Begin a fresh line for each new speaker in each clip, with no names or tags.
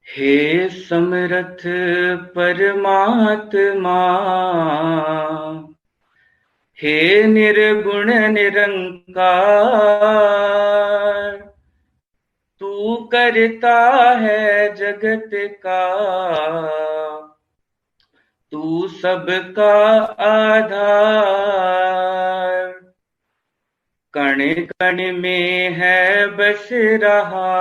हे समर्थ परमात्मा, हे निर्गुण निरंकार, तू करता है जगत का, तू सबका आधार। कण कण में है बस रहा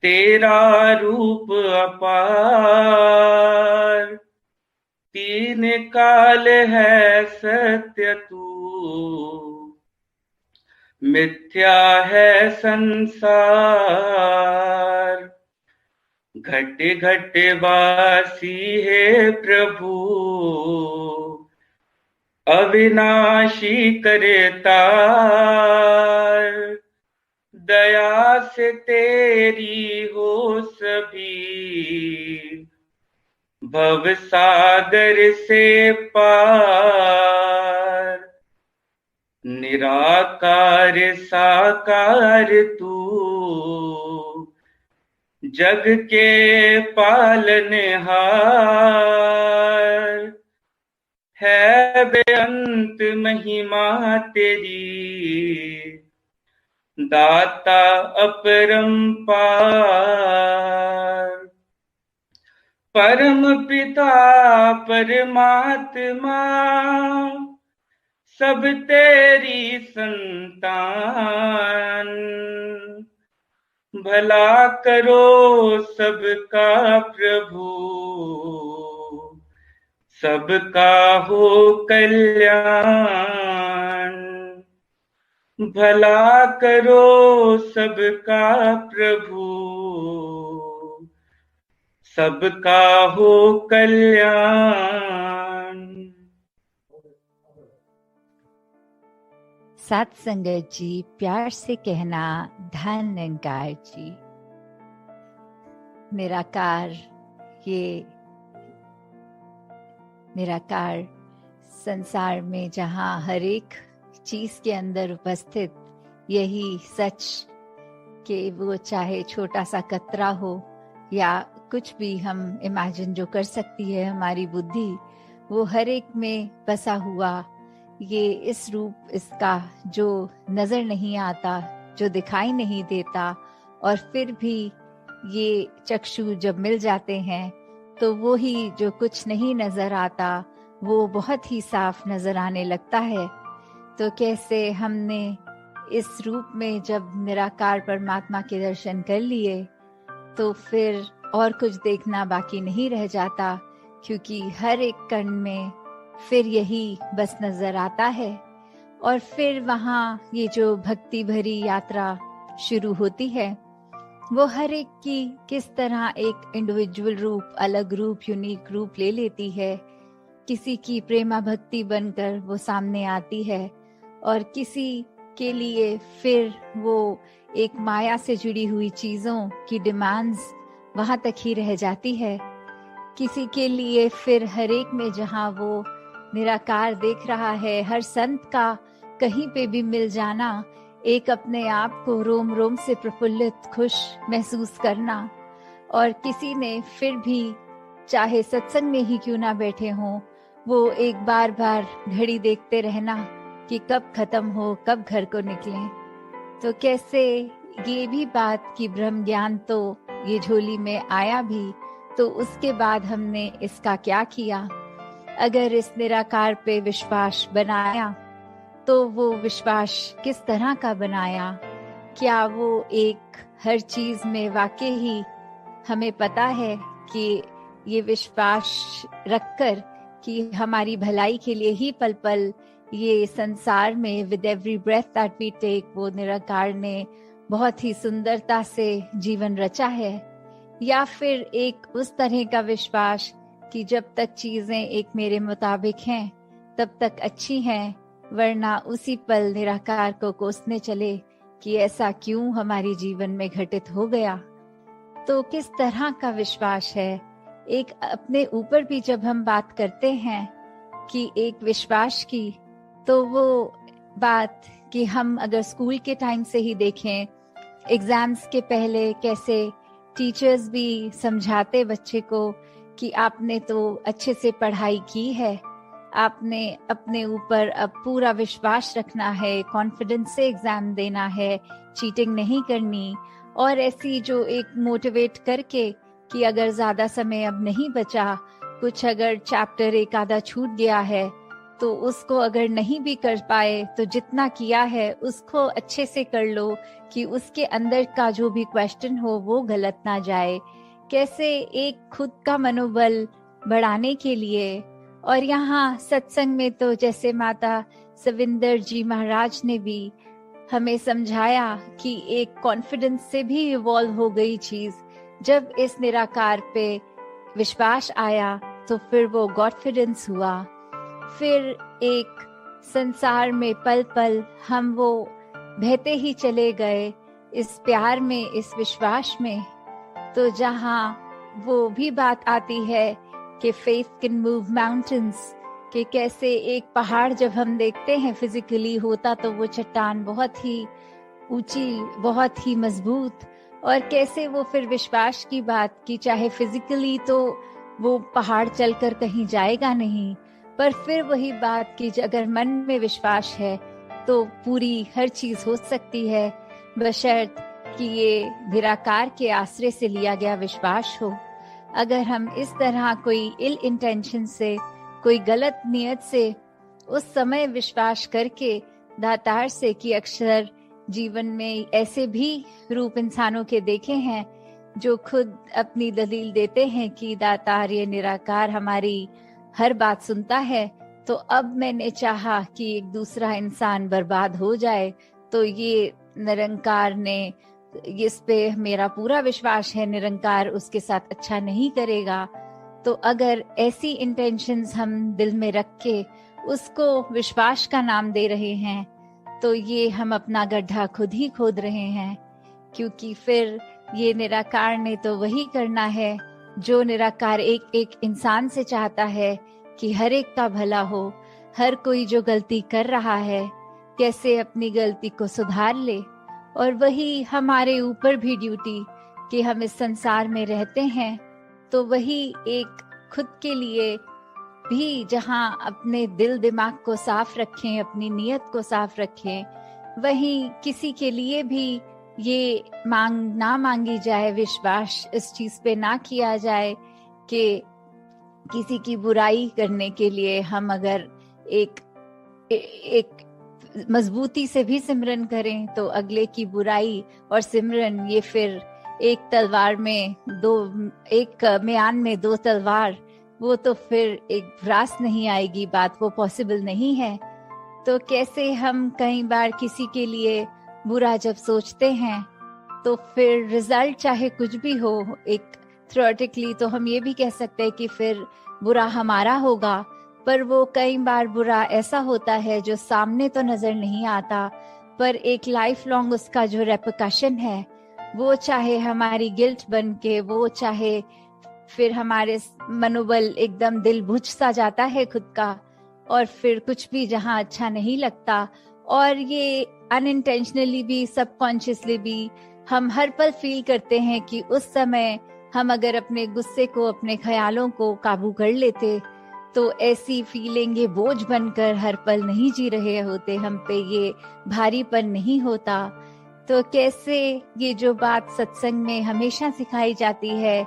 तेरा रूप अपार। तीन काल है सत्य तू, मिथ्या है संसार। घट घट वासी है प्रभु, अविनाशी करतार। दया से तेरी हो सभी, भव सागर से पार। निराकार साकार तू, जग के पालनहार। है बेअंत महिमा तेरी, दाता अपरंपार। परम पिता परमात्मा, सब तेरी संतान। भला करो सबका प्रभु, सबका हो कल्याण। भला करो सबका प्रभु, सबका हो कल्याण।
सात संगत जी, प्यार से कहना धन निरंकार जी। निराकार, ये निराकार संसार में जहाँ हर एक चीज के अंदर उपस्थित यही सच कि वो चाहे छोटा सा कतरा हो या कुछ भी हम इमेजिन जो कर सकती है हमारी बुद्धि, वो हर एक में बसा हुआ ये इस रूप इसका जो नजर नहीं आता, जो दिखाई नहीं देता, और फिर भी ये चक्षु जब मिल जाते हैं तो वो ही जो कुछ नहीं नजर आता वो बहुत ही साफ नजर आने लगता है। तो कैसे हमने इस रूप में जब निराकार परमात्मा के दर्शन कर लिए तो फिर और कुछ देखना बाकी नहीं रह जाता, क्योंकि हर एक कण में फिर यही बस नजर आता है। और फिर वहाँ ये जो भक्ति भरी यात्रा शुरू होती है, वो हर एक की किस तरह एक इंडिविजुअल रूप, अलग रूप, यूनिक रूप ले लेती है। किसी की प्रेमा भक्ति बनकर वो सामने आती है, और किसी के लिए फिर वो एक माया से जुड़ी हुई चीजों की डिमांड्स वहां तक ही रह जाती है। किसी के लिए फिर हर एक में जहां वो निराकार देख रहा है, हर संत का कहीं पे भी मिल जाना, एक अपने आप को रोम रोम से प्रफुल्लित, खुश महसूस करना। और किसी ने फिर भी चाहे सत्संग में ही क्यों ना बैठे हों, वो एक बार बार घड़ी देखते रहना कि कब खत्म हो, कब घर को निकलें। तो कैसे ये भी बात कि ब्रह्म ज्ञान तो ये झोली में आया भी, तो उसके बाद हमने इसका क्या किया। अगर इस निराकार पे विश्वास बनाया तो वो विश्वास किस तरह का बनाया। क्या वो एक हर चीज में वाकई ही हमें पता है कि ये विश्वास रखकर कि हमारी भलाई के लिए ही पल पल ये संसार में with every breath that we take, वो निराकार ने बहुत ही सुंदरता से जीवन रचा है। या फिर एक उस तरह का विश्वास कि जब तक चीजें एक मेरे मुताबिक हैं तब तक अच्छी हैं, वरना उसी पल निराकार को कोसने चले कि ऐसा क्यों हमारे जीवन में घटित हो गया। तो किस तरह का विश्वास है। एक अपने ऊपर भी जब हम बात करते हैं कि एक विश्वास की, तो वो बात कि हम अगर स्कूल के टाइम से ही देखें, एग्जाम्स के पहले कैसे टीचर्स भी समझाते बच्चे को कि आपने तो अच्छे से पढ़ाई की है, आपने अपने ऊपर अब पूरा विश्वास रखना है, कॉन्फिडेंस से एग्जाम देना है, चीटिंग नहीं करनी, और ऐसी जो एक मोटिवेट करके कि अगर ज्यादा समय अब नहीं बचा, कुछ अगर चैप्टर एक आधा छूट गया है तो उसको अगर नहीं भी कर पाए तो जितना किया है उसको अच्छे से कर लो कि उसके अंदर का जो भी क्वेश्चन हो वो गलत ना जाए। कैसे एक खुद का मनोबल बढ़ाने के लिए, और यहाँ सत्संग में तो जैसे माता सविंदर जी महाराज ने भी हमें समझाया कि एक कॉन्फिडेंस से भी इवॉल्व हो गई चीज। जब इस निराकार पे विश्वास आया तो फिर वो गॉडफिडेंस हुआ। फिर एक संसार में पल पल हम वो बहते ही चले गए इस प्यार में, इस विश्वास में। तो जहाँ वो भी बात आती है कि फेथ कैन मूव माउंटेन्स, कि कैसे एक पहाड़ जब हम देखते हैं फिजिकली होता तो वो चट्टान बहुत ही ऊंची, बहुत ही मजबूत, और कैसे वो फिर विश्वास की बात की चाहे फिजिकली तो वो पहाड़ चलकर कहीं जाएगा नहीं, पर फिर वही बात कि अगर मन में विश्वास है तो पूरी हर चीज हो सकती है, बशर्त कि ये निराकार के आश्रय से लिया गया विश्वास हो। अगर हम इस तरह कोई इल इंटेंशन से, कोई गलत नियत से उस समय विश्वास करके दातार से, कि अक्सर जीवन में ऐसे भी रूप इंसानों के देखे हैं जो खुद अपनी दलील देते हैं कि दातार ये निराकार हमारी हर बात सुनता है, तो अब मैंने चाहा कि एक दूसरा इंसान बर्बाद हो जाए तो ये निरंकार ने, इस पे मेरा पूरा विश्वास है निरंकार उसके साथ अच्छा नहीं करेगा। तो अगर ऐसी इंटेंशंस हम दिल में रख के उसको विश्वास का नाम दे रहे हैं तो ये हम अपना गड्ढा खुद ही खोद रहे हैं, क्योंकि फिर ये निराकार ने तो वही करना है जो निराकार एक एक इंसान से चाहता है कि हर एक का भला हो। हर कोई जो गलती कर रहा है कैसे अपनी गलती को सुधार ले, और वही हमारे ऊपर भी ड्यूटी कि हम इस संसार में रहते हैं तो वही एक खुद के लिए भी जहाँ अपने दिल दिमाग को साफ रखें, अपनी नियत को साफ रखें, वहीं किसी के लिए भी ये मांग ना मांगी जाए, विश्वास इस चीज पे ना किया जाए कि किसी की बुराई करने के लिए हम अगर एक मजबूती से भी सिमरन करें तो अगले की बुराई और सिमरन ये फिर एक तलवार में दो, एक म्यान में दो तलवार, वो तो फिर एक रास नहीं आएगी, बात वो पॉसिबल नहीं है। तो कैसे हम कई बार किसी के लिए बुरा जब सोचते हैं तो फिर रिजल्ट चाहे कुछ भी हो, एक थ्योरेटिकली तो हम ये भी कह सकते हैं कि फिर बुरा हमारा होगा, पर वो कई बार बुरा ऐसा होता है जो सामने तो नजर नहीं आता, पर एक लाइफ लॉन्ग उसका जो रेपरकशन है वो चाहे हमारी गिल्ट बन के, वो चाहे फिर हमारे मनोबल एकदम दिल बुझ सा जाता है खुद का, और फिर कुछ भी जहाँ अच्छा नहीं लगता, और ये अनइंटेंशनली भी सबकॉन्शियसली भी हम हर पल फील करते हैं कि उस समय हम अगर अपने गुस्से को, अपने ख्यालों को काबू कर लेते तो ऐसी फीलिंग ये बोझ बनकर हर पल नहीं जी रहे होते, हम पे ये भारीपन नहीं होता। तो कैसे ये जो बात सत्संग में हमेशा सिखाई जाती है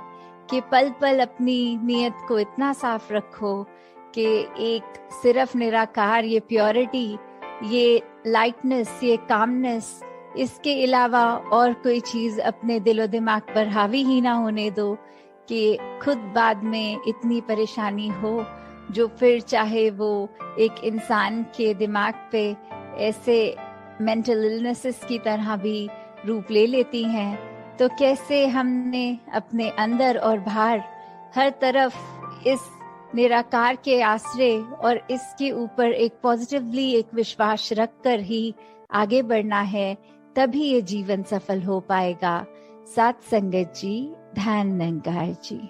कि पल पल अपनी नियत को इतना साफ रखो कि एक सिर्फ निराकार, ये प्योरिटी, ये लाइटनेस, ये कामनेस, इसके अलावा और कोई चीज अपने दिलो दिमाग पर हावी ही ना होने दो कि खुद बाद में इतनी परेशानी हो जो फिर चाहे वो एक इंसान के दिमाग पे ऐसे मेंटल इलनेसेस की तरह भी रूप ले लेती हैं। तो कैसे हमने अपने अंदर और बाहर हर तरफ इस निराकार के आश्रय और इसके ऊपर एक पॉजिटिवली एक विश्वास रखकर ही आगे बढ़ना है, तभी ये जीवन सफल हो पाएगा। साथ संगत जी, ध्यान निरंकार जी।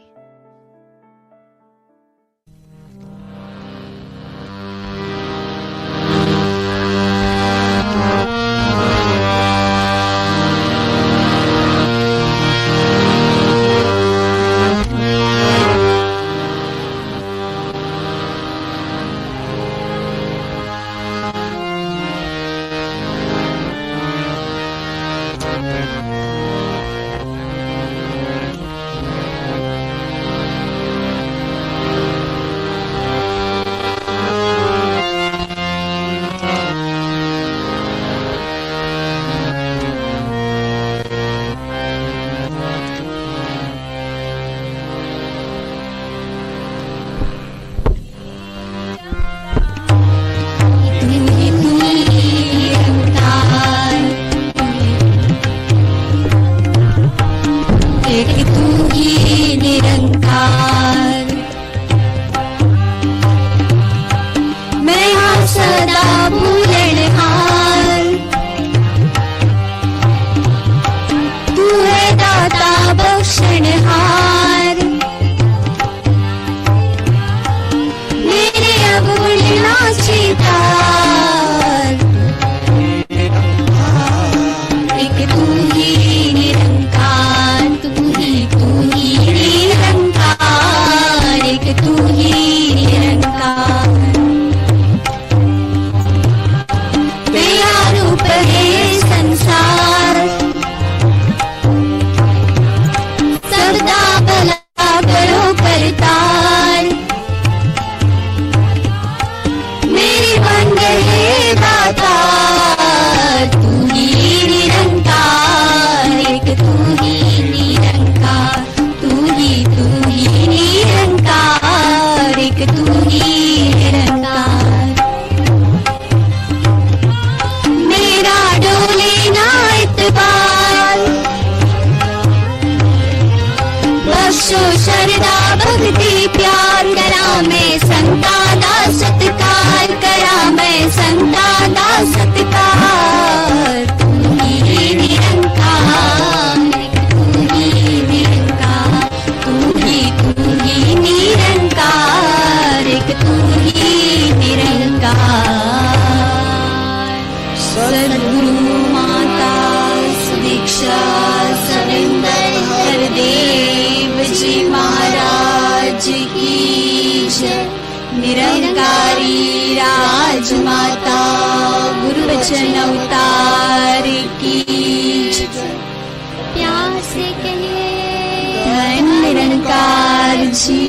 एक तू ही निरंकार। मैं हाँ सदा भूलनहार, तू है दाता बख्शनहार। मेरे अवगुण नाचितार, एक तू ही निरंकार, तू ही निरंकार, एक तू ही निरंकार। तेरा रूप है संसार, सदा भला करो करतार। मेरी बंद है दातार, तू ही निरंकार, एक तू ही निरंकार, तू ही निरंकार, एक तू ही निरंकार। मेरा डोले ना इतबार, बख्शो शरदा भक्ति प्यार। करा मैं संता दा सत्कार, करा मैं संता दा सत्कार। तू ही निरंकार, तू ही निरंकार, तू ही निरंकार, एक तू ही निरंकार। सद्गुरु माता सुदीक्षा सविंदर हरदेव जी महाराज की जय। निरंकारी राजमाता गुरु वचन अवतार की जय। प्यार से कहिए धन निरंकार जी।